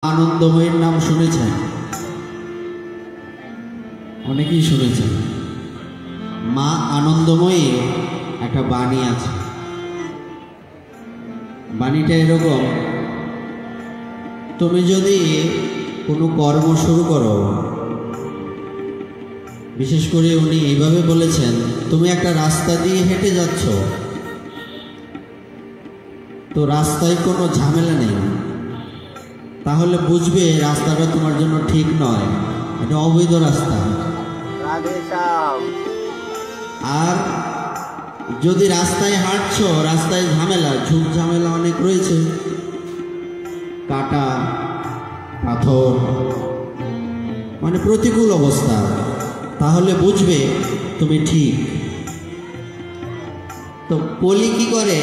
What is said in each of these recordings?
আনন্দময়ীর নাম শুনেছেন, অনেকেই শুনেছেন। মা আনন্দময়ী একটা বাণী আছে। বাণীটা এরকম, তুমি যদি কোনো কর্ম শুরু করো, বিশেষ করে উনি এইভাবে বলেছেন, তুমি একটা রাস্তা দিয়ে হেঁটে যাচ্ছ, তো রাস্তায় কোনো ঝামেলা নেই, তাহলে বুঝবে রাস্তাটা তোমার জন্য ঠিক নয়, এটা অবৈধ রাস্তা। আর যদি রাস্তায় হাঁটছো, রাস্তায় ঝামেলা, ঝুঁক ঝামেলা অনেক রয়েছে, কাটা পাথর, মানে প্রতিকূল অবস্থা, তাহলে বুঝবে তুমি ঠিক। তো কলি কি করে,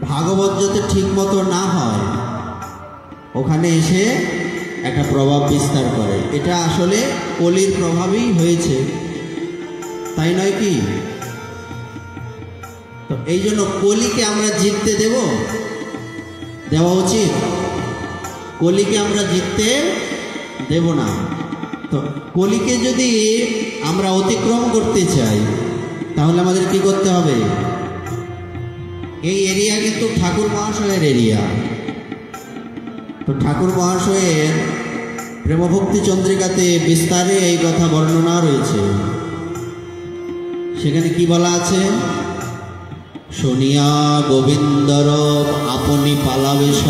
ভাগবত যাতে ঠিক মতো না হয় ওখানে এসে একটা প্রভাব বিস্তার করে। এটা আসলে কলির প্রভাবই হয়েছে, তাই নয় কি? তো এই জন্য কলিকে আমরা জিততে দেওয়া উচিত? কলিকে আমরা জিততে দেব না। তো কলিকে যদি আমরা অতিক্রম করতে চাই, তাহলে আমাদের কি করতে হবে? এই এরিয়া কিন্তু ঠাকুর মহাশয়ের এরিয়া। তো ঠাকুর মহাশয়ের প্রেমভক্তি চন্দ্রিকাতে বিস্তারে এই কথা বর্ণনা রয়েছে। সেখানে কি বলা আছে? শুনিয়া গোবিন্দর আপনি পালাবেশ,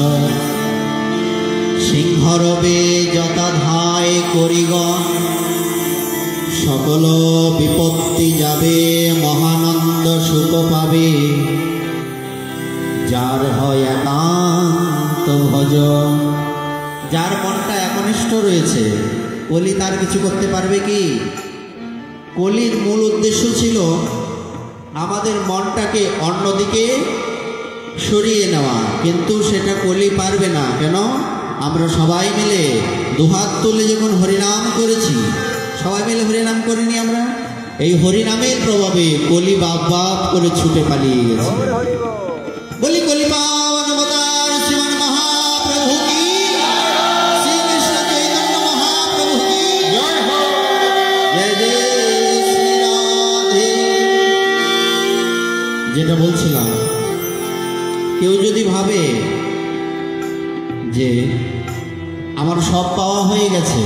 সিংহরবে যথাধায় করিগণ, সকল বিপত্তি যাবে, মহানন্দ সুখ পাবে, যার হয় একান্ত ভজন। যার মনটা একনিষ্ঠ রয়েছে, কলি তার কিছু করতে পারবে কি? কলির মূল উদ্দেশ্য ছিল আমাদের মনটাকে অন্যদিকে সরিয়ে নেওয়া, কিন্তু সেটা কলি পারবে না। কেন? আমরা সবাই মিলে দুহাত তুলে যখন হরিনাম করেছি, সবাই মিলে হরিনাম করিনি আমরা? এই হরিনামের প্রভাবে কলি বাপ বাপ করে ছুটে পালিয়ে গেছে। বলি কলি পাবন অবতার শ্রীমান মহাপ্রভু কি, শ্রীকৃষ্ণ চৈতন্য মহাপ্রভু কি জয় হো, জয় জয় শ্রী রাধে। যেটা বলছিলাম, কেউ যদি ভাবে যে আমার সব পাওয়া হয়ে গেছে,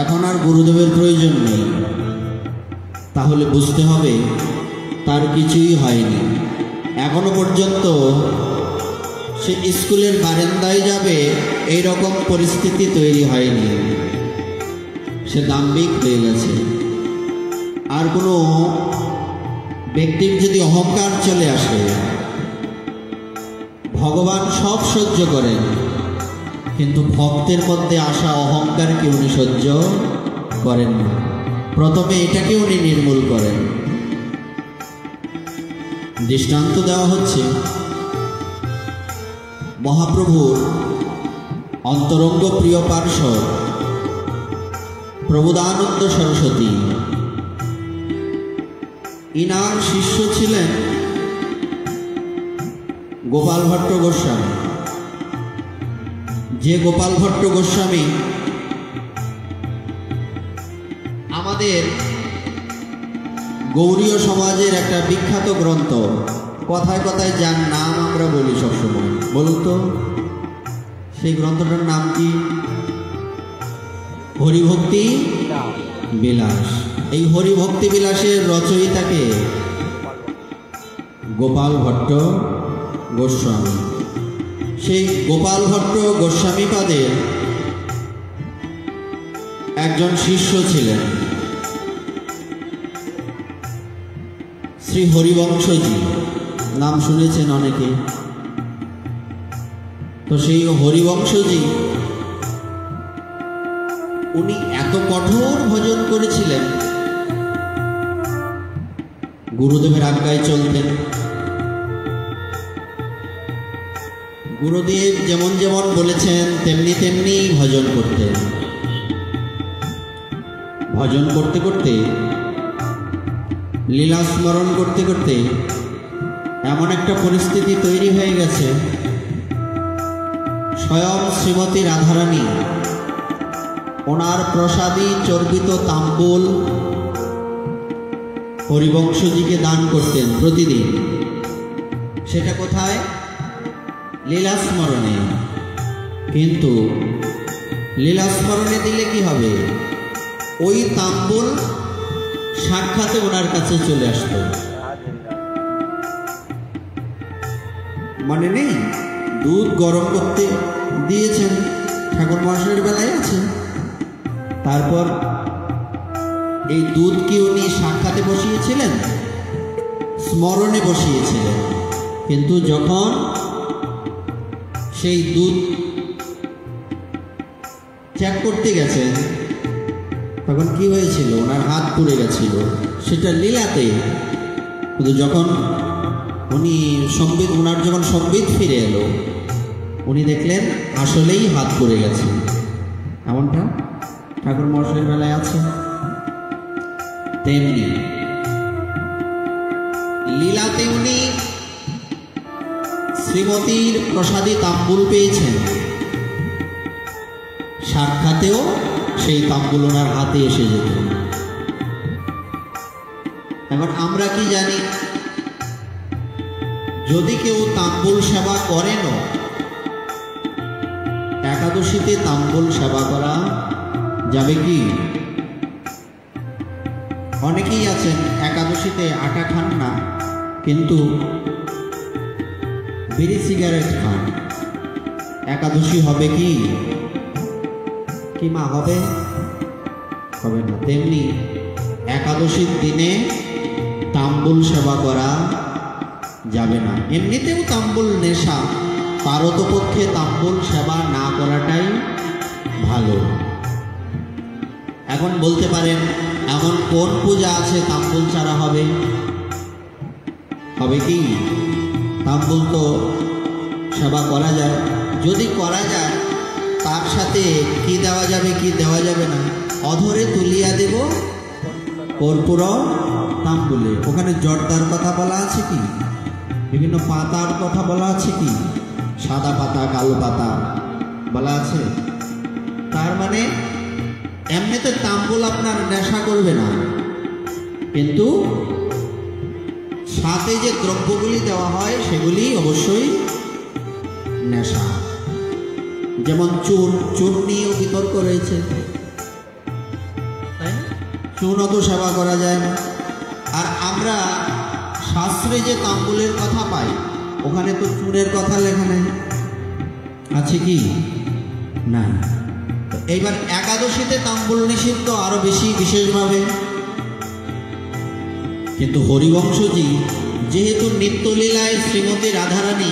এখন আর গুরুদেবের প্রয়োজন নেই, তাহলে বুঝতে হবে তার কিছুই হয়নি। এখনো পর্যন্ত সে স্কুলের বারান্দায় যাবে এই রকম পরিস্থিতি তৈরি হয়নি। সে দাম্ভিক হয়ে গেছে। আর কোনো ব্যক্তির যদি অহংকার চলে আসে, ভগবান সব সহ্য করেন, কিন্তু ভক্তের মধ্যে আসা অহংকারকে উনি সহ্য করেন না। প্রথমে এটাকে উনি নির্মূল করেন। দৃষ্টান্ত দেওয়া হচ্ছে মহাপ্রভুর অন্তরঙ্গ প্রিয় পার্শ্বদ প্রবোধানন্দ সরস্বতী। ইনার শিষ্য ছিলেন গোপাল ভট্ট গোস্বামী। যে গোপাল ভট্ট গোস্বামী আমাদের গৌড়ীয় সমাজের একটা বিখ্যাত গ্রন্থ, কথায় কথায় যার নাম আমরা বলি সবসময়, বলুন তো সেই গ্রন্থটার নাম কি? হরিভক্তি বিলাস। এই হরিভক্তি বিলাসের রচয়িতাকে গোপাল ভট্ট গোস্বামী। সেই গোপাল ভট্ট গোস্বামী পাদের একজন শিষ্য ছিলেন শ্রী হরিবংশজি, নাম শুনেছেন অনেকে। তো সেই হরিবংশজি উনি এত কঠোর ভজন করেছিলেন, গুরুদেবের আজ্ঞায় চলতেন। গুরুদেব যেমন যেমন বলেছেন তেমনি তেমনি ভজন করতেন। ভজন করতে করতে, লীলা স্মরণ করতে করতে এমন একটা পরিস্থিতি তৈরি হয়ে গেছে স্বয়ং শ্রীমতী রাধারানী ওনার প্রসাদী চর্বিত তাম্বুল হরিবংশজিকে দান করতেন প্রতিদিন। সেটা কোথায়? লীলাস্মরণে। কিন্তু লীলাস্মরণে দিলে কি হবে? ওই তাম্বুল সাক্ষাতে ওনার কাছে চলে আসতো। মানে নেই, দুধ গরম করতে দিয়েছেন, ঠাকুর মহাশয়ের বেলায় আছে। তারপর এই দুধ কি উনি সাক্ষাতে বসিয়েছিলেন? স্মরণে বসিয়েছিলেন। কিন্তু যখন সেই দুধ চেক করতে গেছেন তখন কি হয়েছিল? ওনার হাত পুড়ে গেছিল, সেটা লীলাতে। কিন্তু যখন উনি ওনার যখন সম্বিত ফিরে এলো, উনি দেখলেন আসলেই হাত পুড়ে গেছে। এমনটা ঠাকুর মহাশয়ের বেলায় আছে। তেমনি লীলাতে উনি শ্রীমতীর প্রসাদী তাম্বুল পেয়েছেন, সাক্ষাতেও সেই তাম্বুল ওনার হাতে এসে যেত। এখন আমরা কি জানি? যদি কেউ তাম্বুল সেবা করেন, একাদশীতে তাম্বুল সেবা করা যাবে কি? অনেকেই আছেন একাদশীতে আটা খান না, কিন্তু বিড়ি সিগারেট খান। একাদশী হবে কি? কি মা হবে? হবে না। তেমনি একাদশীর দিনে তাম্বুল সেবা করা যাবে না। এমনিতেও তাম্বুল নেশা, পারতপক্ষে তাম্বুল সেবা না করাটাই ভালো। এখন বলতে পারেন, এমন কোন পূজা আছে তাম্বুল ছাড়া হবে? হবে কি? তাম্বুল তো সেবা করা যায়। যদি করা যায়, তার সাথে কি দেওয়া যাবে কি দেওয়া যাবে না? অধরে তুলিয়া দেব কর্পূর তাম্বুলে। ওখানে জর্দার কথা বলা আছে কি? বিভিন্ন পাতার কথা বলা আছে কি? সাদা পাতা, কালো পাতা বলা আছে। তার মানে এমনিতে তাম্বুল আপনার নেশা করবে না, কিন্তু সাথে যে দ্রব্যগুলি দেওয়া হয় সেগুলি অবশ্যই নেশা। যেমন চুন নিয়েও বিতর্ক রয়েছে, চুনও তো সেবা করা যায় না। আর আমরা শাস্ত্রে যে তাম্বুলের কথা পাই, ওখানে তো চুনের কথা লেখা নেই, আছে কি? না। এইবার একাদশীতে তাম্বুল নিষিদ্ধ আরো বেশি বিশেষভাবে। কিন্তু হরিবংশজি যেহেতু নিত্যলীলায় শ্রীমতী রাধারানী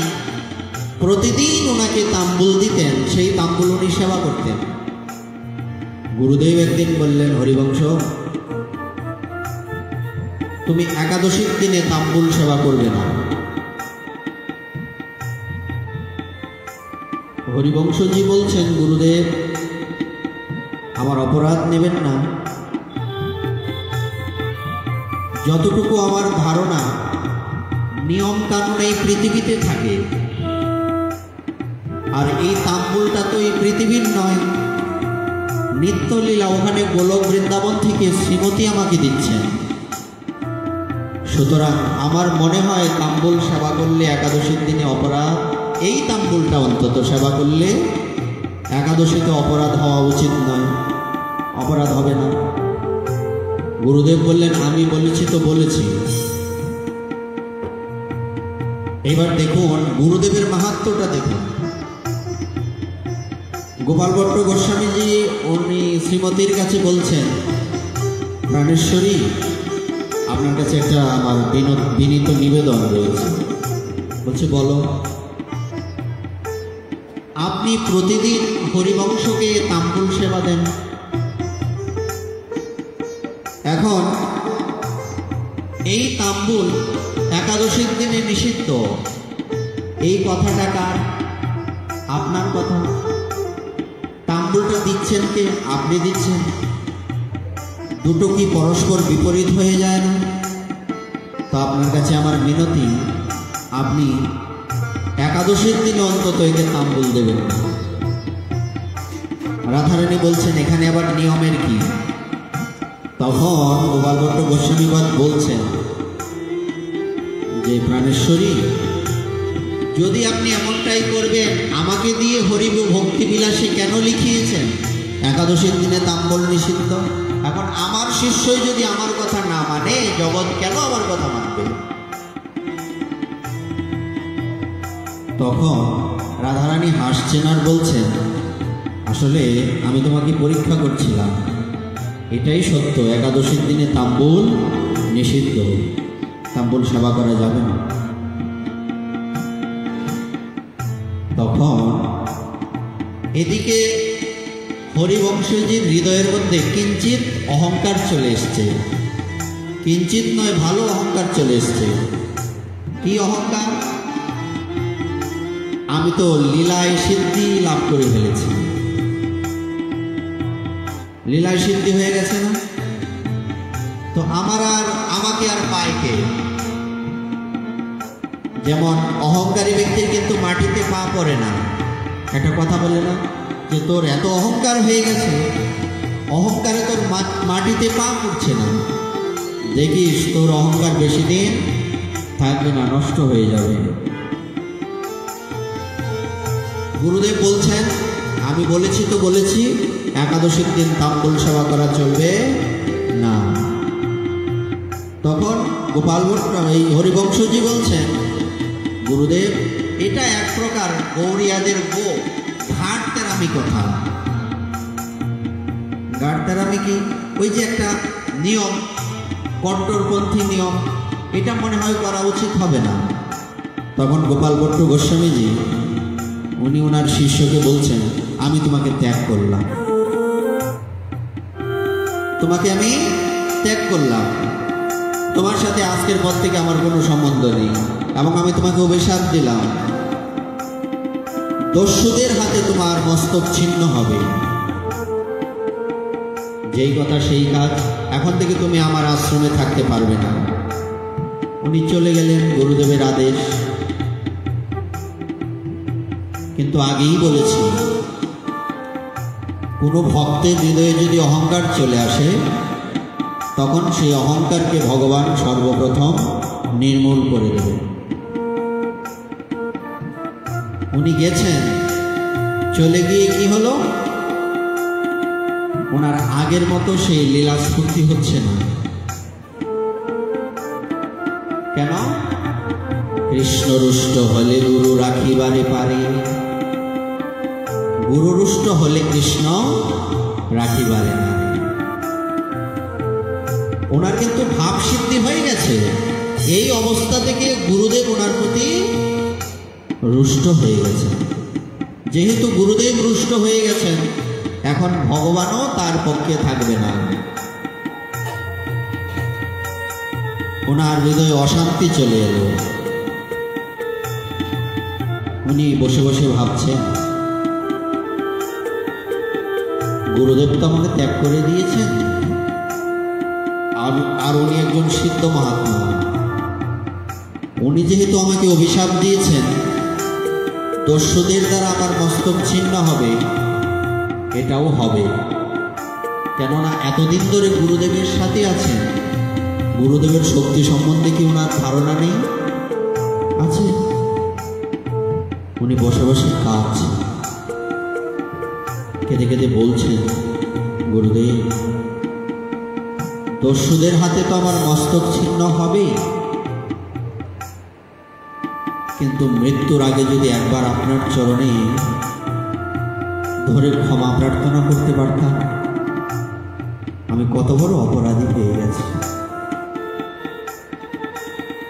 প্রতিদিন ওনাকে তাম্বুল দিতেন, সেই তাম্বুল উনি সেবা করতেন। গুরুদেব একদিন বললেন, হরিবংশ, তুমি একাদশীর দিনে তাম্বুল সেবা করবে না। হরিবংশজি বলছেন, গুরুদেব আমার অপরাধ নেবেন না। যতটুকু আমার ধারণা, নিয়ম কানুন এই পৃথিবীতে থাকে, আর এই তাম্বুলটা তো এই পৃথিবীর নয়, নিত্যলীলা। ওখানে গোলক বৃন্দাবন থেকে শ্রীমতী আমাকে দিচ্ছেন। সুতরাং আমার মনে হয় তাম্বুল সেবা করলে একাদশীর দিনে অপরাধ। এই তাম্বুলটা অন্তত সেবা করলে একাদশীতে অপরাধ হওয়া উচিত নয়, অপরাধ হবে না। গুরুদেব বললেন, আমি বলেছি তো বলেছি। এবার দেখুন গুরুদেবের মাহাত্ম্যটা দেখুন। গোপাল ভট্ট গোস্বামীজি উনি শ্রীমতীর কাছে বলছেন, প্রাণেশ্বরী, আপনার কাছে একটা আমার বিনীত নিবেদন রয়েছে। বলছে, বলো। আপনি প্রতিদিন হরিবংশকে তাম্বুল সেবা দেন। এখন এই তাম্বুল একাদশীর দিনে নিষিদ্ধ, এই কথাটা কার? আপনার কথা। তাম্বুলটা দিচ্ছেন কে? আপনি দিচ্ছেন। দুটো কি পরস্পর বিপরীত হয়ে যায় না? তো আপনার কাছে আমার মিনতি, আপনি একাদশীর দিনে অন্তত একে তাম্বুল দেবেন না। রাধারানী বলছেন এখানে আবার নিয়মের কি? তখন গোপাল ভট্ট গোস্বামীপাদ বলছেন যে প্রাণেশ্বরী, যদি আপনি এমনটাই করবেন, আমাকে দিয়ে হরিব ভক্তি বিলাসী কেন লিখিয়েছেন? একাদশীর দিনে তাম্বল নিষিদ্ধ। এখন আমার শিষ্যই যদি আমার কথা না মানে, জগৎ কেন আমার কথা মানবে? তখন রাধারানী হাসছেন আর বলছেন, আসলে আমি তোমাকে পরীক্ষা করছিলাম। এটাই সত্য, একাদশীর দিনে তাম্বুল নিষিদ্ধ, তাম্বুল সেবা করা যাবে না। তখন এদিকে হরিবংশীর হৃদয়ের মধ্যে কিঞ্চিত অহংকার চলে এসছে, কিঞ্চিত নয় ভালো অহংকার চলে এসছে। কি অহংকার? আমি তো লীলায় সিদ্ধি লাভ করে ফেলেছি, লীলায় সিদ্ধি হয়ে গেছে না, তো আমাকে আর পায় কে? যেমন অহংকারী ব্যক্তির কিন্তু মাটিতে পা পড়ে না, একটা কথা বলে না যে তোর এত অহংকার হয়ে গেছে, অহংকারে তোর মাটিতে পা পড়ছে না, দেখিস তোর অহংকার বেশি দিন থাকবে না, নষ্ট হয়ে যাবে। গুরুদেব বলছেন, আমি বলেছি তো বলেছি, একাদশীর দিন তাম্বুল সেবা করা চলবে না। তখন গোপাল ভট্ট এই হরিবংশজি বলছেন, গুরুদেব এটা এক প্রকার গৌরিয়াদের ঘাট তেরামি কথা। ঘাট তেরামি কি? ওই যে একটা নিয়ম, কট্টরপন্থী নিয়ম, এটা মনে হয় করা উচিত হবে না। তখন গোপাল ভট্ট গোস্বামীজি উনি ওনার শিষ্যকে বলছেন, আমি তোমাকে ত্যাগ করলাম, তোমাকে আমি ত্যাগ করলাম, তোমার সাথে আজকের পর থেকে আমার কোনো সম্বন্ধ নেই, এবং আমি তোমাকে অভিশাপ দিলাম, দস্যুদের হাতে তোমার মস্তক ছিন্ন হবে। যেই কথা সেই কাজ, এখন থেকে তুমি আমার আশ্রমে থাকতে পারবে না। উনি চলে গেলেন, গুরুদেবের আদেশ। কিন্তু আগেই বলেছি, কোনো ভক্তের হৃদয়ে যদি অহংকার চলে আসে, তখন সেই অহংকারকে ভগবান সর্বপ্রথম নির্মূল করে দেবে। উনি গেছেন, চলে গিয়ে কি হলো? ওনার আগের মতো সেই লীলা স্ফূর্তি হচ্ছে না। কেন? কৃষ্ণ রুষ্ট হলে গুরু রাখিবারে পারে, গুরু রুষ্ট হলে কৃষ্ণ রাখিবারে না। ওনার কিন্তু ভাব সিদ্ধি হয়ে গেছে, এই অবস্থা থেকে গুরুদেব ওনার প্রতি রুষ্ট হয়ে গেছে। যেহেতু গুরুদেব রুষ্ট হয়ে গেছেন, এখন ভগবানও তার পক্ষে থাকবে না। ওনার হৃদয়ে অশান্তি চলে এলো। উনি বসে বসে ভাবছেন, গুরুদেব তো আমাকে ত্যাগ করে দিয়েছেন, আর উনি একজন সিদ্ধ মহাত্মা, উনি যেহেতু আমাকে অভিশাপ দিয়েছেন, দস্যুদের দ্বারা আমার মস্তক ছিন্ন হবে, এটাও হবে। কেননা এতদিন ধরে গুরুদেবের সাথে আছেন, গুরুদেবের শক্তি সম্বন্ধে কি ওনার ধারণা নেই? আছে। উনি বসে বসে কাঁদছেন, কেঁদে কেঁদে বলছেন, গুরুদেব দস্যুদের হাতে তো আমার মস্তক ছিন্ন হবে, কিন্তু মৃত্যুর আগে যদি একবার আপনার চরণে ধরে ক্ষমা প্রার্থনা করতে পারতাম, আমি কত বড় অপরাধী হয়ে গেছি।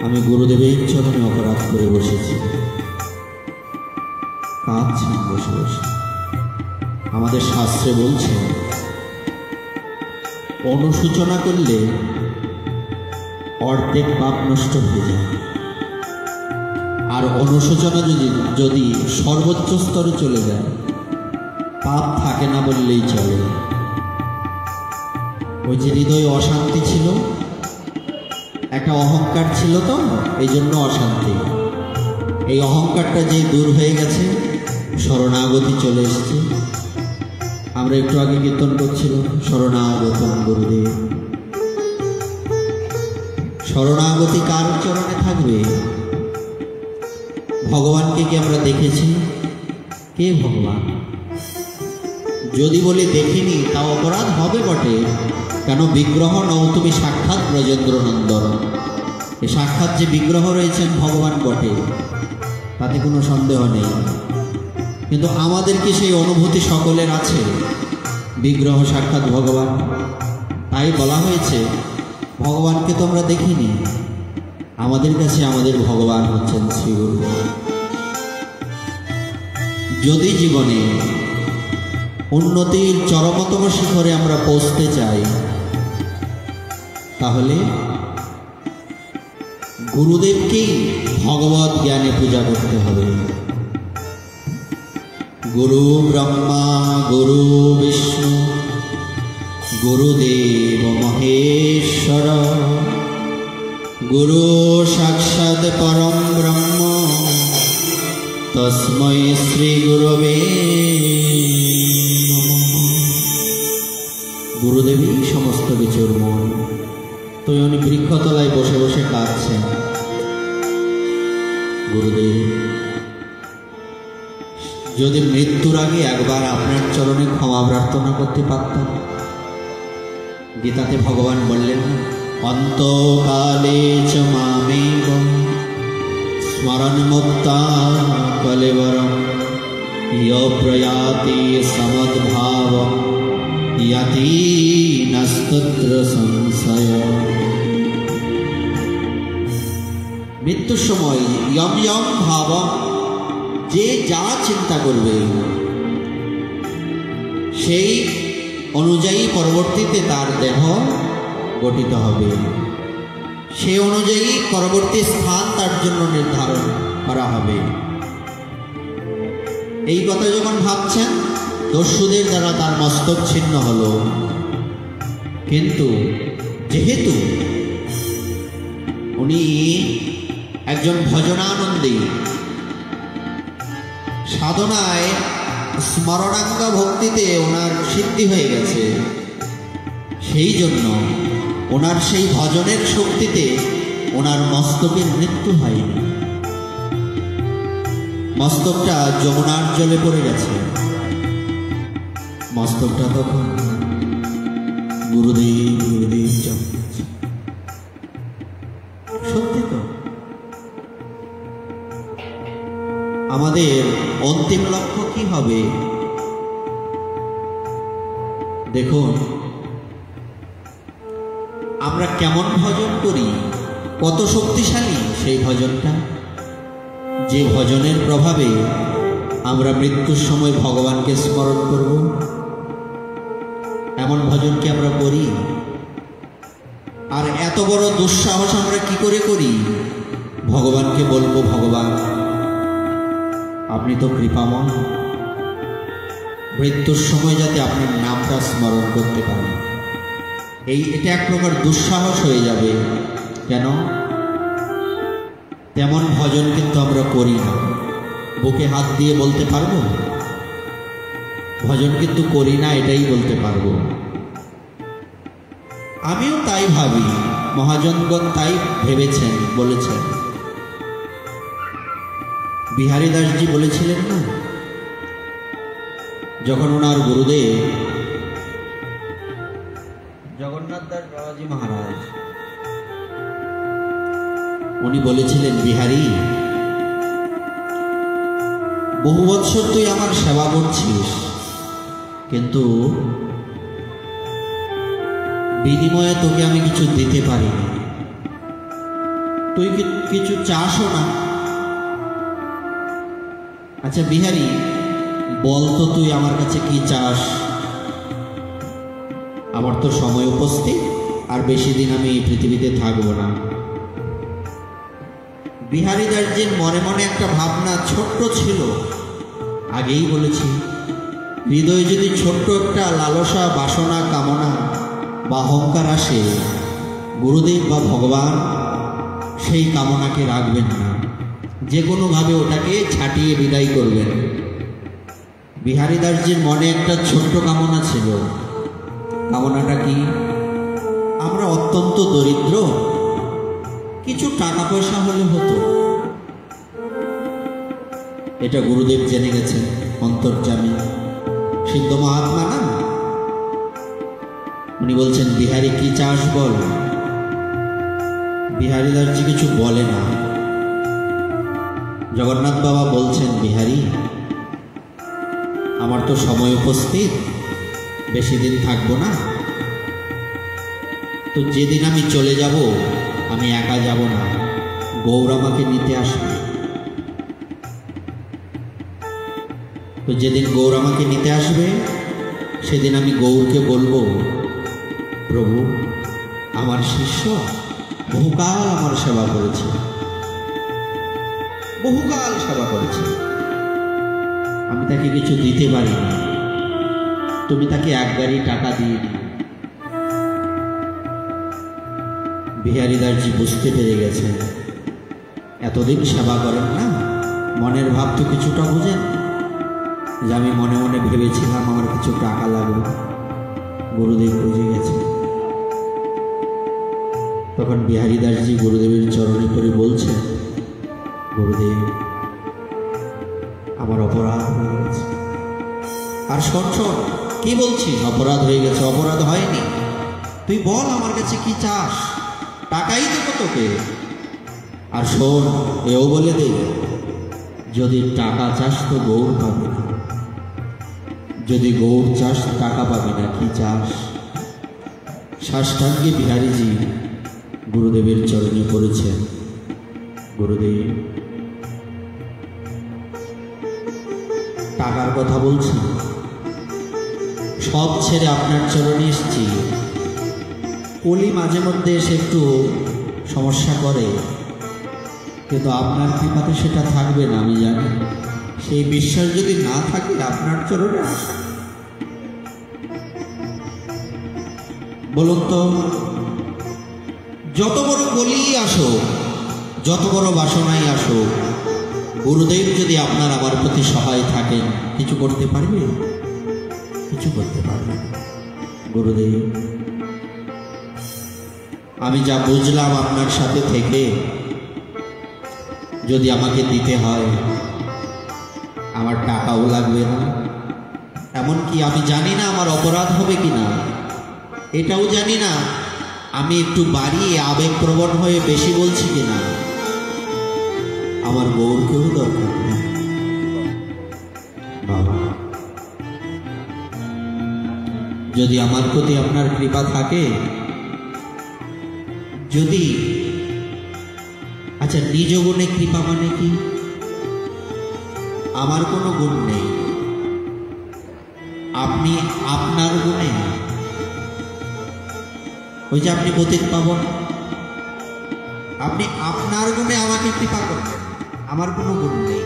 আমি গুরুদেবের চরণে অপরাধ করে বসেছি। কাঁদছেন বসে বসে। আমাদের শাস্ত্রে বলছে, অনুসূচনা করলে অর্ধেক পাপ নষ্ট হয়ে যায়, আর অনুশোচনা যদি সর্বোচ্চ স্তরে চলে যায়, পাপ থাকে না বললেই চলে। ওই যে হৃদয়ে অশান্তি ছিল, একটা অহংকার ছিল, তো এই জন্য অশান্তি। এই অহংকারটা যে দূর হয়ে গেছে, শরণাগতি চলে এসেছে, আমরা একটু আগে কীর্তন করছিলাম শরণাগতম গুরুদেব। শরণাগতি কার চরণে থাকবে? ভগবানকে কি আমরা দেখেছি? কে ভগবান? যদি বলি দেখিনি তা অপরাধ হবে বটে, কেন বিগ্রহ নও তুমি, সাক্ষাৎ ব্রজেন্দ্র নন্দন। এই সাক্ষাৎ যে বিগ্রহ রয়েছেন ভগবান বটে, তাতে কোনো সন্দেহ নেই। কিন্তু আমাদের কি সেই অনুভূতি সকলের আছে বিগ্রহ সাক্ষাৎ ভগবান? তাই বলা হয়েছে ভগবানকে তো আমরা দেখিনি, আমাদের কাছে আমাদের ভগবান হচ্ছেন শ্রীগুরু। যদি জীবনে উন্নতির চরমতম শিখরে আমরা পৌঁছতে চাই, তাহলে গুরুদেবকেই ভগবত জ্ঞানে পূজা করতে হবে। গুরু ব্রহ্মা গুরু বিষ্ণু গুরুদেব মহেশ্বর, গুরু সাক্ষাৎ পরম ব্রহ্ম তস্मै শ্রী গুরবে নমঃ। গুরুদেবই সমস্ত কিছুর মূল। তো উনি বৃক্ষতলায় বসে বসে কাঁদছেন। গুরুদেব, যদি মৃত্যুর আগে একবার আপনার চরণে ক্ষমা প্রার্থনা করতে পারতাম। গীতাতে ভগবান বললেন, অন্তকালে চ মামেব স্মরণ মুক্তা কলেবরম ইয় প্রয়াতি সমদ্ভাব ইয়াতি নস্তত্র সংশয়। মৃত্যুর সময় ইয়ম ইয়ম ভাব, যে যা চিন্তা করবে সেই অনুযায়ী পরবর্তীতে তার দেহ গঠিত হবে, সেই অনুযায়ী পরবর্তী স্থান তার জন্য নির্ধারণ করা হবে। এই কথা যখন ভাবছেন, দস্যুদের দ্বারা তার মস্তক ছিন্ন হল। কিন্তু যেহেতু উনি একজন ভজনানন্দী, সাধনায় স্মরণাঙ্গ ভক্তিতে ওনার সিদ্ধি হয়ে গেছে, সেই জন্য ওনার সেই ভজনের শক্তিতে ওনার মস্তকের মৃত্যু হয়নি। মস্তকটা যমুনার জলে পড়ে গেছে। মস্তকটা তখন গুরুদেব গুরুদেব জপছে। সত্যি তো আমাদের অন্তিম লক্ষ্য কি হবে? দেখুন, আমরা কেমন ভজন করি, কত শক্তিশালী সেই ভজনটা, যে ভজনের প্রভাবে আমরা মৃত্যুর সময় ভগবানকে স্মরণ করব। এমন ভজন কি আমরা করি? আর এত বড় দুঃসাহস আমরা কি করে করি? ভগবানকে বলবো, ভগবান আপনি তো কৃপাময়, মৃত্যুর সময় যাতে আপনার নামটা স্মরণ করতে পারেন। এটা এক প্রকার দুঃসাহস হয়ে যাবে। কেন? তেমন ভজন কিন্তু আমরা করি না। বুকে হাত দিয়ে বলতে পারবো ভজন কিন্তু করি না, এটাই বলতে পারবো। আমিও তাই ভাবি, মহাজনগণ তাই ভেবেছেন, বলেছেন। বিহারী দাসজি বলেছিলেন না, যখন ওনার গুরুদেব জগন্নাথ দাস বাবাজি মহারাজ, উনি বলেছিলেন, বিহারী বহু বৎসর তুই আমার সেবা করছিস, কিন্তু বিনিময়ে তোকে আমি কিছু দিতে পারিনি। তুই কিছু চাসও না। আচ্ছা বিহারী, বলতো তুই আমার কাছে কি চাস? আমার তো সময় উপস্থিত, আর বেশি দিন আমি এই পৃথিবীতে থাকবো না। বিহারী দাসজির মনে মনে একটা ভাবনা ছোট্ট ছিল। আগেই বলেছি, হৃদয়ে যদি ছোট্ট একটা লালসা, বাসনা, কামনা বা অহংকার আসে, গুরুদেব বা ভগবান সেই কামনাকে রাখবেন না, যে কোনোভাবে ওটাকে ছাটিয়ে বিদায় করবেন। বিহারী দাসজির মনে একটা ছোট্ট কামনা ছিল। কামনাটা কি? আমরা অত্যন্ত দরিদ্র, কিছু টাকা পয়সা হলে হতো। এটা গুরুদেব জেনে গেছেন, অন্তর্যামী সিদ্ধ মহাত্মা না। উনি বলছেন, বিহারী কি চাস বল। বিহারী দাসজি কিছু বলে না। জগন্নাথ বাবা বলছেন, বিহারী আমার তো সময় উপস্থিত, বেশি দিন থাকবো না। তো যেদিন আমি চলে যাব, আমি একা যাব না, গৌর আমাকে নিতে আসবে। তো যেদিন গৌর আমাকে নিতে আসবে, সেদিন আমি গৌরকে বলবো, প্রভু আমার শিষ্য বহুকাল আমার সেবা করেছে, বহুকাল সেবা করেছে, আমি তাকে কিছু দিতে পারি না, তুমি তাকে এক গাড়ি টাকা দিয়ে দিও। বিহারী দাসজি বুঝতে পেরে গেছেন, এতদিন সেবা করেন না, মনের ভাব তো কিছুটা বুঝেন, যে আমি মনে মনে ভেবেছিলাম আমার কিছু টাকা লাগবে। গুরুদেব বুঝে গেছে। তখন বিহারী দাসজি গুরুদেবের চরণে করে বলছেন, গুরুদেব আমার অপরাধ হয়ে গেছে। আর শোন শোন, কি বলছিস অপরাধ হয়ে গেছে? অপরাধ হয়নি। তুই বল আমার কাছে কি চাস, টাকাই দেবো তোকে। আর শোন, এও বলে দে, যদি টাকা চাস তো গৌর পাবি না, যদি গৌর চাস টাকা পাবি না। কি চাস? সাষ্টাঙ্গে বিহারীজি গুরুদেবের চরণে পড়েছেন, গুরুদেব টাকার কথা বলছি, সব ছেড়ে আপনার চরণে এসেছি। কলি মাঝে মধ্যে এসে একটু সমস্যা করে, কিন্তু আপনার কৃপাতে সেটা থাকবে না আমি জানি। সেই বিশ্বাস যদি না থাকে, আপনার চরণে আসা। বলুন তো, যত বড় কলি আসো, যত বড় বাসনাই আসো, গুরুদেব যদি আপনার আমার প্রতি সহায় থাকেন, কিছু করতে পারবে? কিছু করতে পারবে না। গুরুদেব আমি যা বুঝলাম আপনার সাথে থেকে, যদি আমাকে দিতে হয়, আমার টাকাও লাগবে না। এমনকি আমি জানি না আমার অপরাধ হবে কিনা, এটাও জানি না আমি একটু বাড়িয়ে আবেগপ্রবণ হয়ে বেশি বলছি কিনা। আমার গৌরকেও দরকার নেই বাবা। যদি আমার প্রতি আপনার কৃপা থাকে, যদি আচ্ছা, নিজ গুণে কৃপা মানে কি? আমার কোনো গুণ নেই, আপনি আপনার গুণে, ওই যে আপনি পতিত পাবন, আপনি আপনার গুণে আমাকে কৃপা করবেন, আমার কোনো গুণ নেই।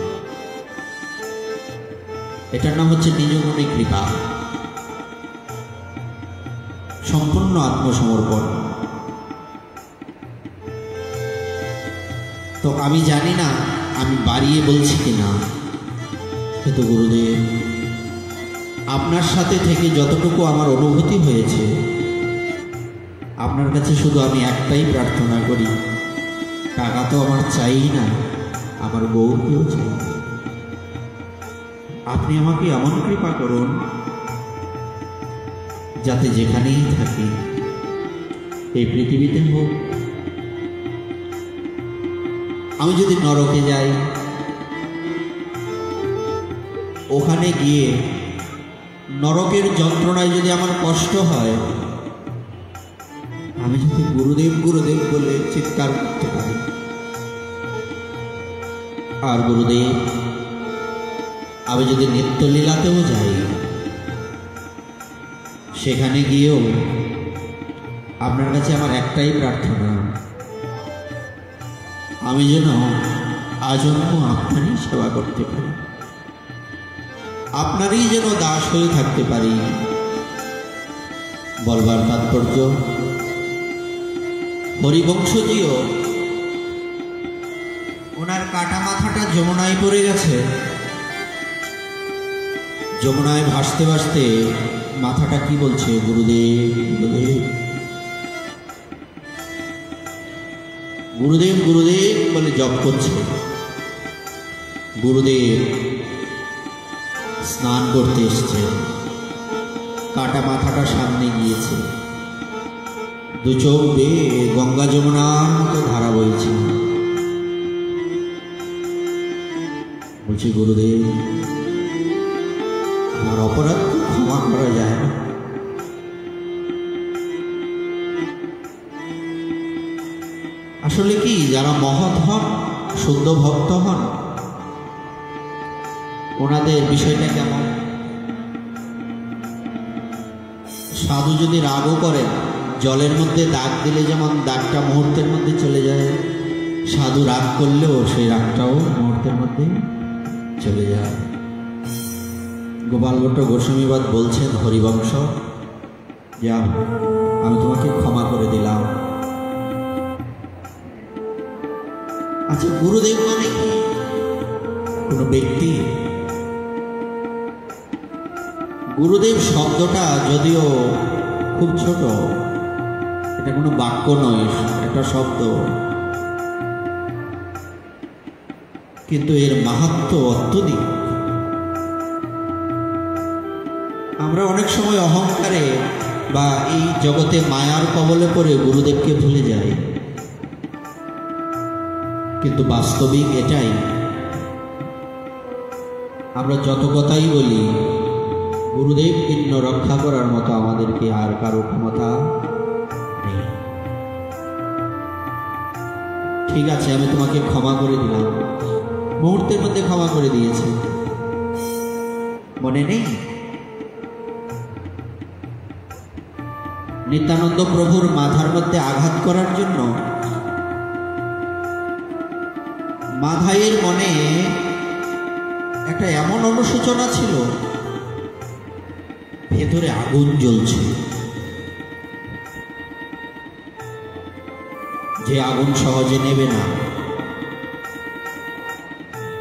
এটার নাম হচ্ছে নিজ গুণে কৃপা, সম্পূর্ণ আত্মসমর্পণ। তো আমি জানি না আমি বাড়িয়ে বলছি কিনা, কিন্তু গুরুদেব আপনার সাথে থেকে যতটুকু আমার অনুভূতি হয়েছে, আপনার কাছে শুধু আমি একটাই প্রার্থনা করি, টাকা তো আমার চাই না, আমার গৌরকেও চাই। আপনি আমাকে এমন কৃপা করুন, যাতে যেখানেই থাকি, এই পৃথিবীতে হোক, আমি যদি নরকে যাই, ওখানে গিয়ে নরকের যন্ত্রণায় যদি আমার কষ্ট হয়, আমি যদি গুরুদেব গুরুদেব বলে চিৎকার করতে পারি। আর গুরুদেব আমি যদি নিত্যলীলাতেও যাই, সেখানে গিয়েও আপনার কাছে আমার একটাই প্রার্থনা, আমি যেন আজন্ম আপনারই সেবা করতে পারি, আপনারই যেন দাস হয়ে থাকতে পারি। বলবার তাৎপর্য, হরিবংশজিও ওনার কাটা মাথাটা যমুনায় পড়ে গেছে, যমুনায় ভাসতে ভাসতে মাথাটা কি বলছে, গুরুদেব গুরুদেব গুরুদেব গুরুদেব বলে জপ করছে। গুরুদেব স্নান করতে এসছে, কাটা মাথাটা সামনে গিয়েছে, দু চোখ বেয়ে গঙ্গা যমুনার মতো ধারা বইছে। বলছি, গুরুদেব আমার অপরাধ ক্ষমা করা যায় না। আসলে কি, যারা মহৎ হন, শুদ্ধ ভক্ত হন, ওনাদের বিষয়টা কেমন? সাধু যদি রাগও করেন, জলের মধ্যে দাগ দিলে যেমন দাগটা মুহূর্তের মধ্যে চলে যায়, সাধু রাগ করলেও সেই রাগটাও মুহূর্তের মধ্যে চলে যায়। গোপাল ভট্ট গোস্বামীবাদ বলছেন হরিবংশ, যাও আমি তোমাকে ক্ষমা করে দিলাম। আচ্ছা, গুরুদেব মানে কি? কোনো ব্যক্তি? গুরুদেব শব্দটা যদিও খুব ছোট, এটা কোনো বাক্য নয়, একটা শব্দ, কিন্তু এর মাহাত্ম্য অত্যধিক। আমরা অনেক সময় অহংকারে বা এই জগতে মায়ার কবলে পড়ে গুরুদেবকে ভুলে যাই, কিন্তু বাস্তবিক এটাই। আমরা যত কথাই বলি, গুরুদেব কৃষ্ণ রক্ষা করার মতো আমাদেরকে আর কারো ক্ষমতা নেই। ঠিক আছে, আমি তোমাকে ক্ষমা করে দিলাম, মুহূর্তের মধ্যে ক্ষমা করে দিয়েছি, মনে নেই? নিত্যানন্দ প্রভুর মাথার মধ্যে আঘাত করার জন্য মাধাইয়ের মনে একটা এমন অনুশোচনা ছিল, ভেতরে আগুন জ্বলছে, যে আগুন সহজে নেবে না,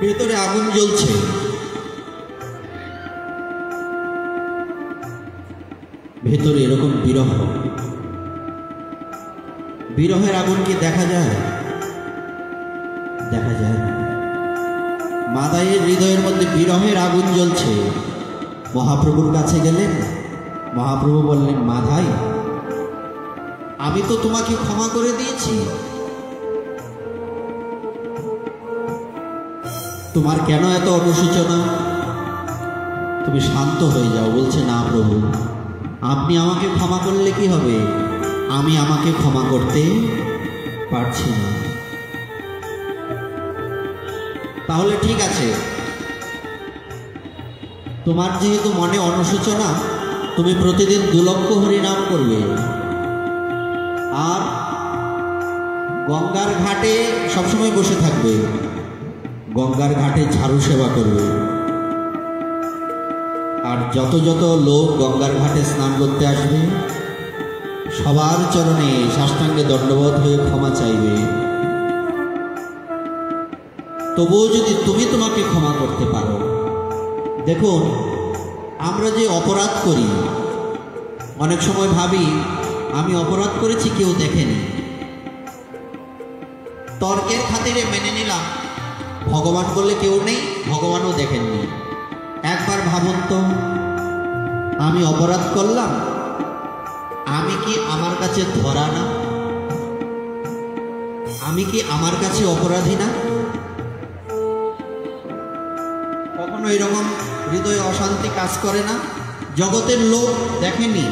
ভেতরে আগুন জ্বলছে। ভেতরে এরকম বিরহ, বিরহের আগুন কি দেখা যায়? দেখা যায় না। মাদাইয়ের হৃদয়ের মধ্যে বিরহের আগুন জ্বলছে। মহাপ্রভুর কাছে গেলেন, মহাপ্রভু বললেন, মাধাই, আমি তো তোমাকে ক্ষমা করে দিয়েছি, তোমার কেন এত অনুশোচনা? তুমি শান্ত হয়ে যাও। বলছে, না প্রভু, আপনি আমাকে ক্ষমা করলে কি হবে, আমি আমাকে ক্ষমা করতে পারছি না। তাহলে ঠিক আছে, তোমার যেহেতু মনে অনুশোচনা, তুমি প্রতিদিন 2 লক্ষ হরিনাম করবে, আর গঙ্গার ঘাটে সবসময় বসে থাকবে, গঙ্গার ঘাটে ঝাড়ু সেবা করবে, আর যত যত লোক গঙ্গার ঘাটে স্নান করতে আসবে সবার চরণে সাষ্টাঙ্গে দণ্ডবোধ হয়ে ক্ষমা চাইবে। তবুও যদি তুমি তোমাকে ক্ষমা করতে পারো। দেখুন, আমরা যে অপরাধ করি, অনেক সময় ভাবি আমি অপরাধ করেছি, কেউ দেখেনি, তর্কের খাতিরে মেনে নিলাম, ভগবান বললে কেউ নেই, ভগবানও দেখেননি। একবার ভাবুন তো, আমি অপরাধ করলাম, আমি কি আমার কাছে ধরা না? আমি কি আমার কাছে অপরাধী না? কখনো এরকম হৃদয়ে অশান্তি কাজ করে না? জগতের লোক দেখেনি,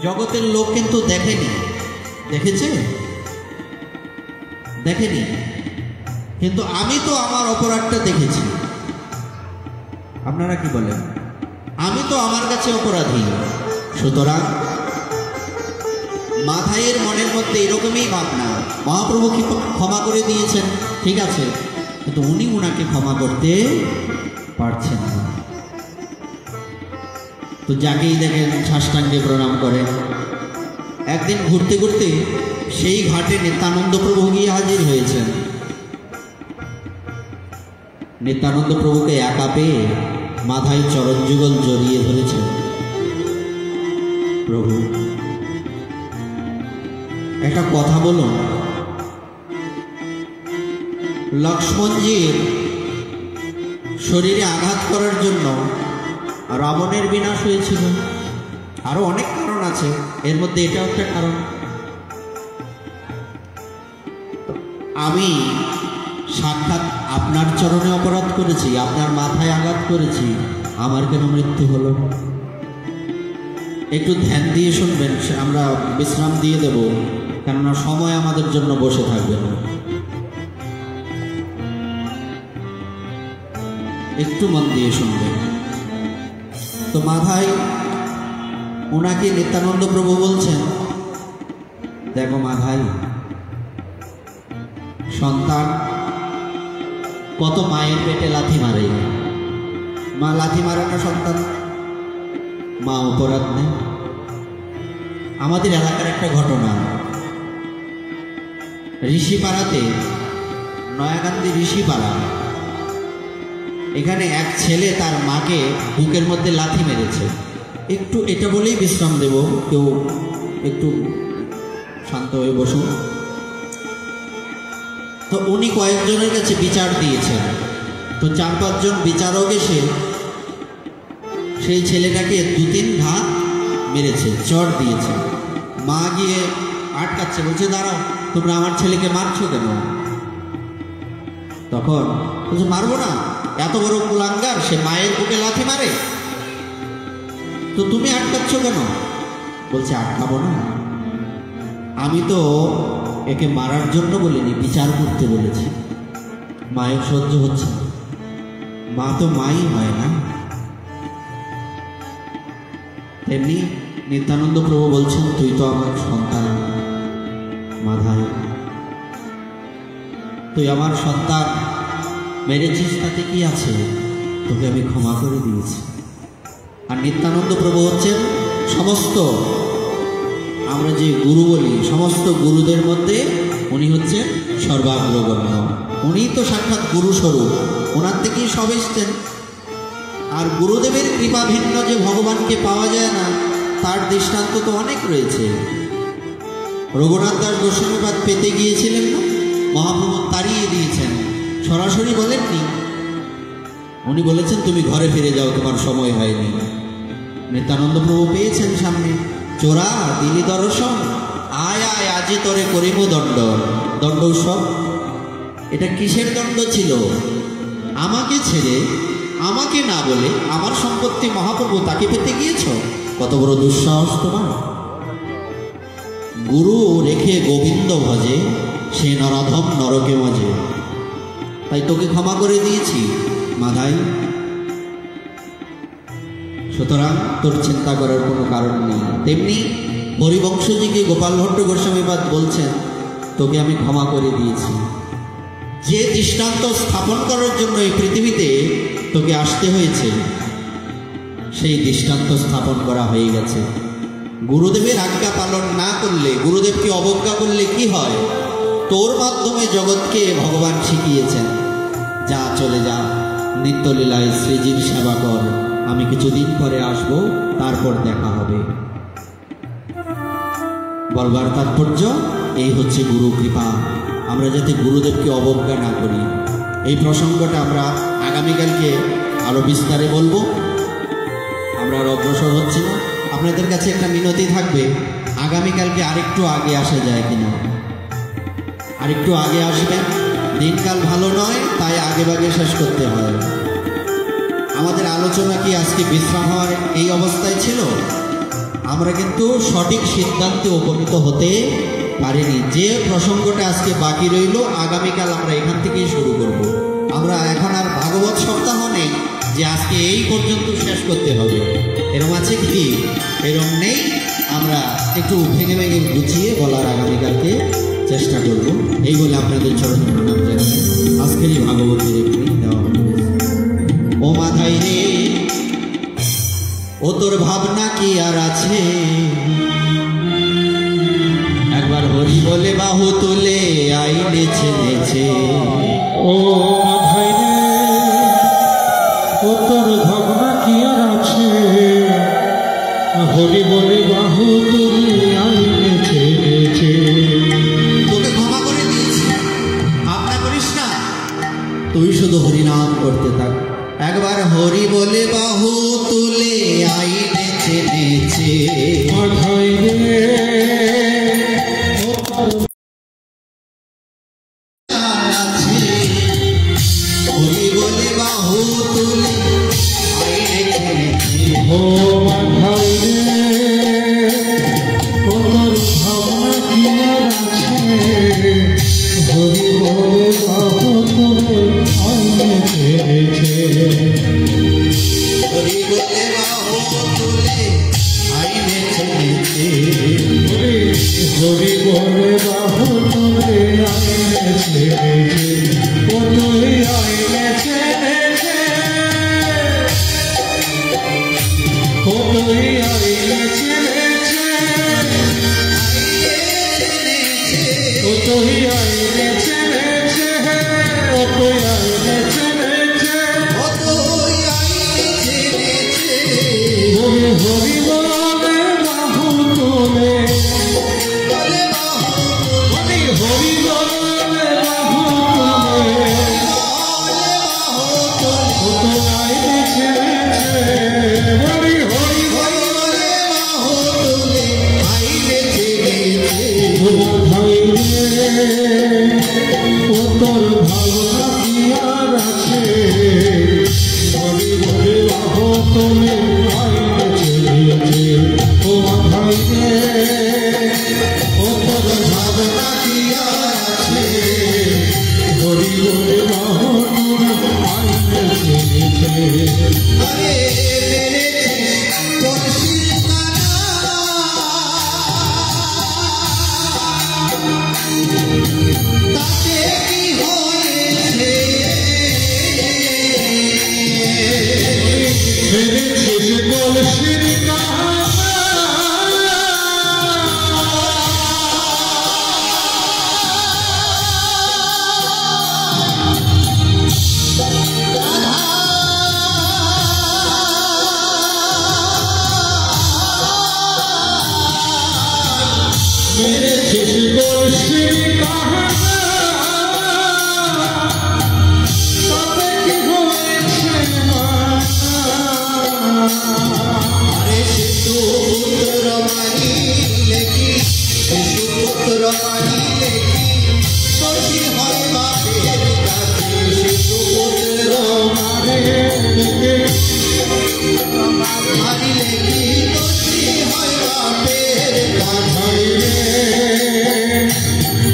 জগতের লোক কিন্তু দেখেনি, দেখেছে? দেখেনি, কিন্তু আমি তো আমার অপরাধটা দেখেছি। আপনারা কি বলেন? আমি তো আমার কাছে অপরাধী। সুতরাং মাধাইয়ের মনের মধ্যে এরকমই ভাবনা, মহাপ্রভু কি ক্ষমা করে দিয়েছেন, ঠিক আছে, কিন্তু উনি উনাকে ক্ষমা করতে পারছেন না। তো যাকেই দেখেন সাষ্টাঙ্গে প্রণাম করেন। একদিন ঘুরতে ঘুরতে সেই ঘাটে নিত্যানন্দ প্রভু গিয়ে হাজির হয়েছেন। নিত্যানন্দ প্রভুকে একা পেয়ে মাথায় চরণযুগল জড়িয়ে ধরেছেন। প্রভু, একটা কথা বলুন, লক্ষ্মণজির শরীরে আঘাত করার জন্য রাবণের বিনাশ হয়েছিল। আরো অনেক কারণ আছে, এর মধ্যে এটাও একটা কারণ। আমি সাক্ষাৎ আপনার চরণে অপরাধ করেছি, আপনার মাথায় আঘাত করেছি, আমার কেন মৃত্যু হলো? একটু ধ্যান দিয়ে শুনবেন, আমরা বিশ্রাম দিয়ে দেব, কেননা সময় আমাদের জন্য বসে থাকবে না। একটু মন দিয়ে শুনবেন। তো মাথায় ওনাকে নিত্যানন্দ প্রভু বলছেন, দেখো মাথায়, সন্তান কত মায়ের পেটে লাথি মারে, মা লাথি মারে না সন্তান, মা অপরাধ নেই। আমাদের এলাকার একটা ঘটনা, ঋষিপাড়াতে, নয়াকান্দি ঋষিপাড়া, এখানে এক ছেলে তার মাকে বুকের মধ্যে লাথি মেরেছে। একটু এটা বলেই বিশ্রাম দেব, কেউ একটু শান্ত হয়ে বসুন। তো উনি কয়েকজনের কাছে বিচার দিয়েছেন, তো 4-5 জন বিচারক এসে সেই ছেলেটাকে 2-3 ঘা মেরেছে, চর দিয়েছে। মা গিয়ে আটকাচ্ছে, বলছে দাঁড়াও, তোমরা আমার ছেলেকে মারছো কেন? তখন বলছে মারবো না, এত বড় কুলাঙ্গার, সে মায়ের বুকে লাথি মারে, তো তুমি আটকাচ্ছ কেন? বলছে আটকাবো না, আমি তো একে মারার জন্য বলিনি, বিচার করতে বলেছি। মায়ের সহ্য হচ্ছে, মা তো মাই হয় না। তেমনি নিত্যানন্দ প্রভু বলছেন, তুই তো আমার সন্তান মাধাই, তুই আমার সন্তান মেরেছিস, তাতে কি আছে? তোকে আমি ক্ষমা করে দিয়েছি। আর নিত্যানন্দ প্রভু হচ্ছেন সমস্ত, আমরা যে গুরু বলি, সমস্ত গুরুদের মধ্যে উনি হচ্ছেন সর্বাগ্রগণ্য। উনি তো সাক্ষাৎ গুরু স্বরূপ, ওনার থেকেই সব এসছেন। আর গুরুদেবের কৃপা ভিন্ন যে ভগবানকে পাওয়া যায় না, তার দৃষ্টান্ত তো অনেক রয়েছে। রঘুনাথ দাস গোস্বামীপাদ পেতে গিয়েছিলেন না, মহাপ্রভু তাড়িয়ে দিয়েছেন, সরাসরি বলেননি। উনি বলেছেন তুমি ঘরে ফিরে যাও, তোমার সময় হয়নি। নিত্যানন্দ প্রভু পেয়েছেন সামনে, চোরা দিলি দর্শন, আয় আয় আজি তরে করিব দণ্ড। দণ্ড উৎসব, এটা কিসের দণ্ড ছিল? আমাকে ছেড়ে, আমাকে না বলে আমার সম্পত্তি মহাপ্রভু তাকে পেতে গিয়েছ, কত বড় দুঃসাহস তোমার! গুরু রেখে গোবিন্দ ভজে, সে নরধম নরকে মজে। তাই তোকে ক্ষমা করে দিয়েছি মাধাই, সুতরাং তোর চিন্তা করার কোনো কারণ নেই। তেমনি হরিবংশজিকে গোপাল ভট্ট গোস্বামীপাদ বলছেন, তোকে আমি ক্ষমা করে দিয়েছি। যে দৃষ্টান্ত স্থাপন করার জন্য এই পৃথিবীতে তোকে আসতে হয়েছে, সেই দৃষ্টান্ত স্থাপন করা হয়ে গেছে। গুরুদেবের আজ্ঞা পালন না করলে, গুরুদেবকে অবজ্ঞা করলে কি হয়? তোর মাধ্যমে জগৎকে ভগবান শিখিয়েছেন, যা চলে যা, নিত্যলীলায় শ্রীজির সেবা কর, আমি কিছুদিন পরে আসবো, তারপর দেখা হবে। বলবার তাৎপর্য এই হচ্ছে গুরু কৃপা। আমরা যাতে গুরুদেবকে অবজ্ঞা না করি, এই প্রসঙ্গটা আমরা আগামীকালকে আরো বিস্তারে বলবো। আমরা আর অগ্রসর হচ্ছি না, আপনাদের কাছে একটা মিনতি থাকবে, আগামীকালকে আরেকটু আগে আসা যায় কিনা, আরেকটু আগে আসবেন। দিনকাল ভালো নয়, তাই আগে ভাগে শেষ করতে হয়। আমাদের আলোচনা কি আজকে বিশ্রাম হওয়ার এই অবস্থায় ছিল? আমরা কিন্তু সঠিক সিদ্ধান্তে উপনীত হতে পারিনি। যে প্রসঙ্গটা আজকে বাকি রইল, আগামীকাল আমরা এখান থেকেই শুরু করব। আমরা এখন আর ভাগবত সপ্তাহ নেই যে আজকে এই পর্যন্ত শেষ করতে হবে, এরম আছে কি? এরম নেই। আমরা একটু ভেঙে ভেঙে গুছিয়ে বলার আগামীকালকে চেষ্টা করব। এই বলে আপনাদের চরণে প্রণাম জানাই। আজকের এই ভাগবতের একটি দেওয়া হবে। ও মাথায় রে, ও তোর ভাবনা কি আর আছে? একবার হরি বলে বাহু তুলে আই নেছে নেছে। ও মাথায় রে, হরি বলে বাহু তুলে আইনে ছেড়েছে। তোকে ক্ষমা করে দিয়েছি, ভাবনা করিস না, তুই শুধু হরিনাম করতে থাক। একবার হরি বলে বাহু তুলে আইনে ছেড়েছে। মাথায় রে হরি বলে বাহু তুলে আইনে ছেড়েছে। ও মাথায় রে তোর ভাবনা কি আর আছে, হরি বলে বাহু তুলে আইনে ছেড়েছে। হরি বলে বাহু তুলে আইনে ছেড়েছে। হরি বলে বাহু তুলে আইনে ছেড়েছে। ও তুই আইনে ছেড়েছে, ও তুই আইনে ছেড়েছে, ও তুই আইনে ছেড়েছে, ও তুই আইনে ছেড়েছে। হরি হরি বলে বাহু তুলে, হরি হরি বলে বাহু তুলে, ও তুই আইনে ছেড়েছে। হরি হরি বলে বাহু তুলে আইনে ছেড়েছে। ও ভাই রে ও তোর ভাবনা কি আর আছে, হরি বলে বাহু তুলে আইনে ছেড়েছে। ও ভাই রে ও তোর ভাবনা কি আর আছে, হরি বলে বাহু তুলে আইনে ছেড়েছে। আরে মেরেছিস কলসির তারা, তাতে কি হয়েছে? মেরেছিস কলসির তারা, মেরেছিস কলসির তারা, তাতে কি হয়েছে আরে শিশু পুত্র মানিলে কি, শিশু পুত্র মানিলে কি, দোষী হয় বাপের কাছে। শিশু পুত্র মানিলে কি, দোষী হয় বাপের কাছে।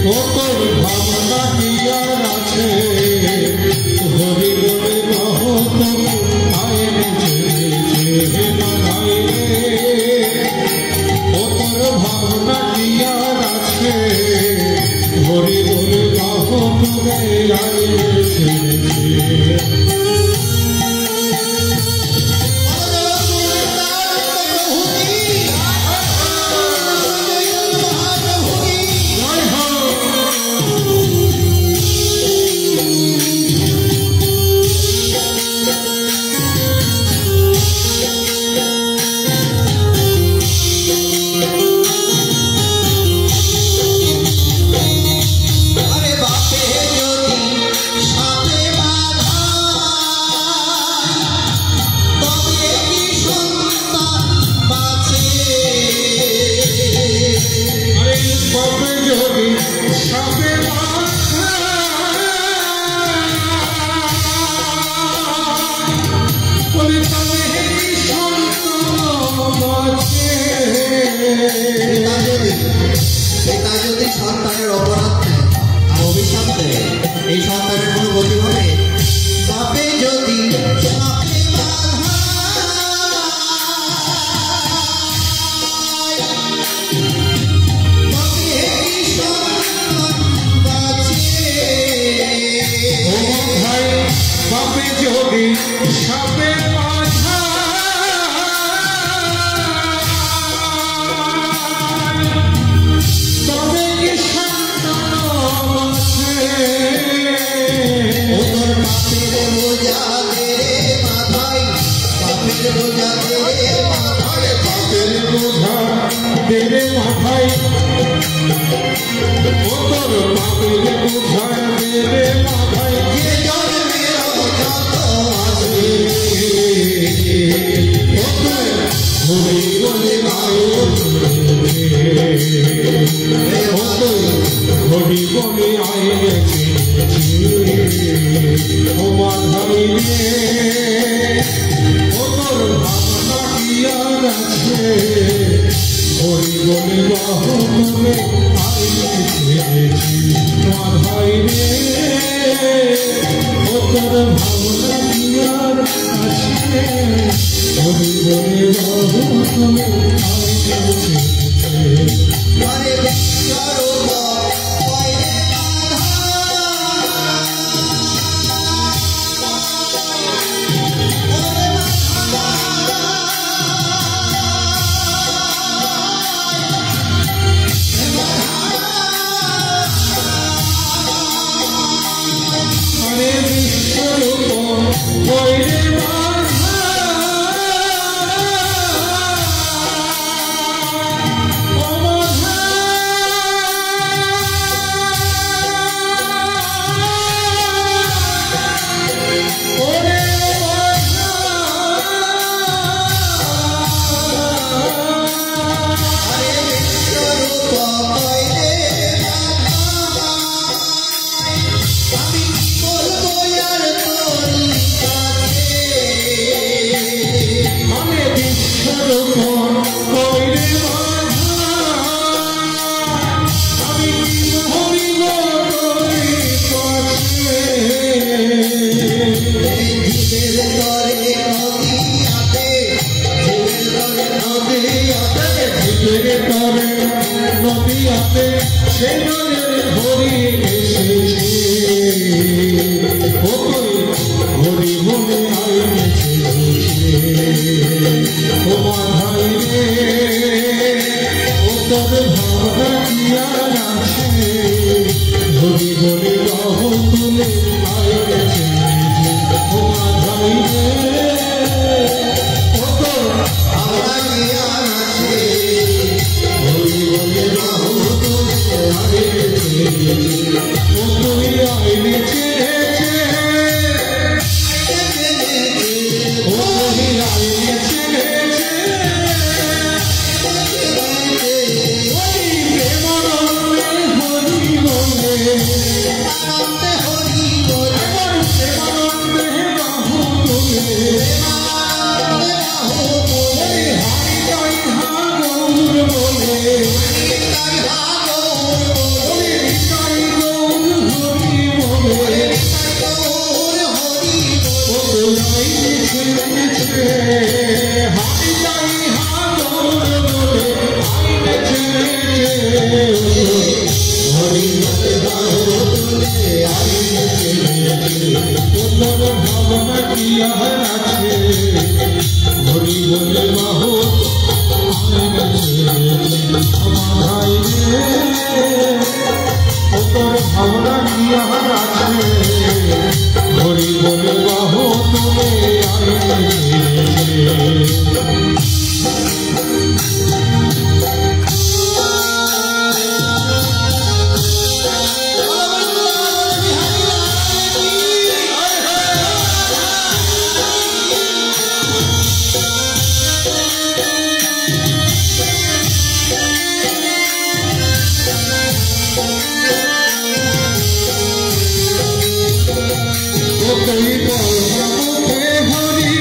ও তোর ভাবনা কি আর আছে, হরি বলে বাহু তুলে আইনে ছেড়েছে। মাথায় রে ও তোর ভাবনা কি আর আছে, হরি বলে বাহু তুলে আইনে ছেড়েছে। জয় হোক। আরে বাপে যদি সাপে বাঁধা, তবে কি সন্তান বাঁচে? আরে বাপে যদি সাপে বাঁধা, বলে তবে কি সন্তান বাঁচে। পিতা যদি সন্তানের অপরাধ দেয় আর অভিশাপ দেয়, এই সন্তানের কোনো গতি হবে? বাপে যদি সাপে বাঁধা, তবে কি সন্তান বাঁচে? ও ভাই বাপে যদি সাপে বাঁধা, তবে কি সন্তান বাঁচে। ও তোর বাপের বোঝা দে রে মাথায়, বাপের বোঝা দে রে মাথায়, বাপের ও তোর পাপের বোঝায় দেবে মাথায় যে জন্মের যত আছে ও তোর হরি বলে মায়ের ও তোর হরি বলে আইনেছে ও মাথায় রে ও তোর ভাবনা কি আর আছে হরি বলে বাহু তুলে আইনেছি মাথায় রে ও তোর ভাবনা কি আর আছে হরি বলে বাহু তুলে আইনেছি ঘরে বিশ্বরূপ কইরে আরে বিশ্বরূপ কইরে নদীয়াতে সেখানে হরি এসেছে ও হরি বলে আইনেছে ও মাথায় রে ও তোর ভাবনা কি আর আছে হরি বলে বাহু তুলে আইনেছে ও মাথায় রে ও তোর ভাবনা কি আর আছে হরি বলে বাহু তুলে আইনেছে ও তুই আইনেছে ও তুই আইনেছে ওই প্রেমানন্দে হরি বলে আনন্দে হরি বলে আমার প্রেমানন্দে বাহু তুলে বাহু বলে হারি তাই হা গৌর বলে তাই হাগর বলে তাই গৌর হরি বলে গৌর হরি ও তোরাই ছেড়েছে হারি তাই হা গৌর বলে আইনে ছেড়েছে হরি বলে বাহু তুলে আইনে ছেড়েছে তোর ভাবনা কি আর আছে হরি বলে বাহু আইনে ছেড়েছে আমার রে ও তোর ভাবনা কি আর আছে হরি বলে বাহু তুলে আইনেছে ও তুই বল মুখে হরি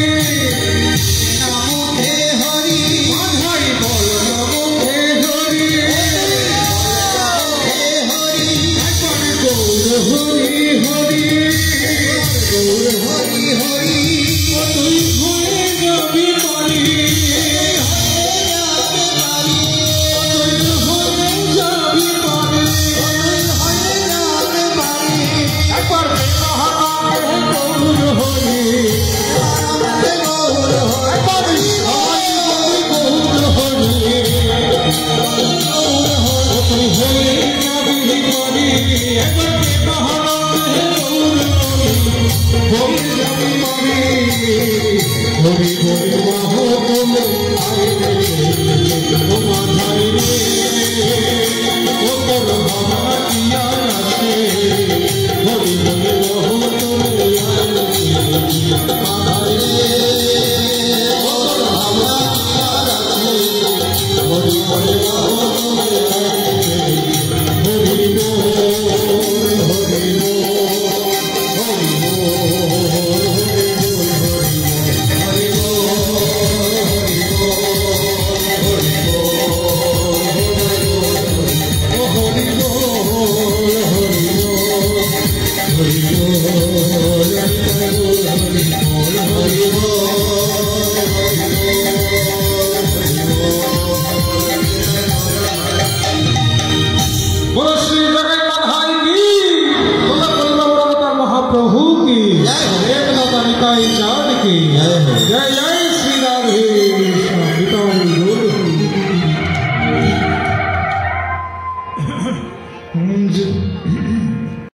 নামে হরি মাধাই বল মুখে হরি হে হরি একবার গৌর হরি হরি গৌর হরি হরি ও তুই হয়ে যাবি পারি তুই হয়ে যাবি পারি একবার মহানামে গৌর হরি গৌর হরি একবার সবাই বলি গৌর হরি ও তুই হয়ে যাবি পারি একবার মহানামে গৌর হরি হয়ে যাবি পারি হরি হরি বাহু তুলে আইনেছে ও মাথায় রে ও भगवान की जय हो। जय जय श्री राधे कृष्ण पिताई गौर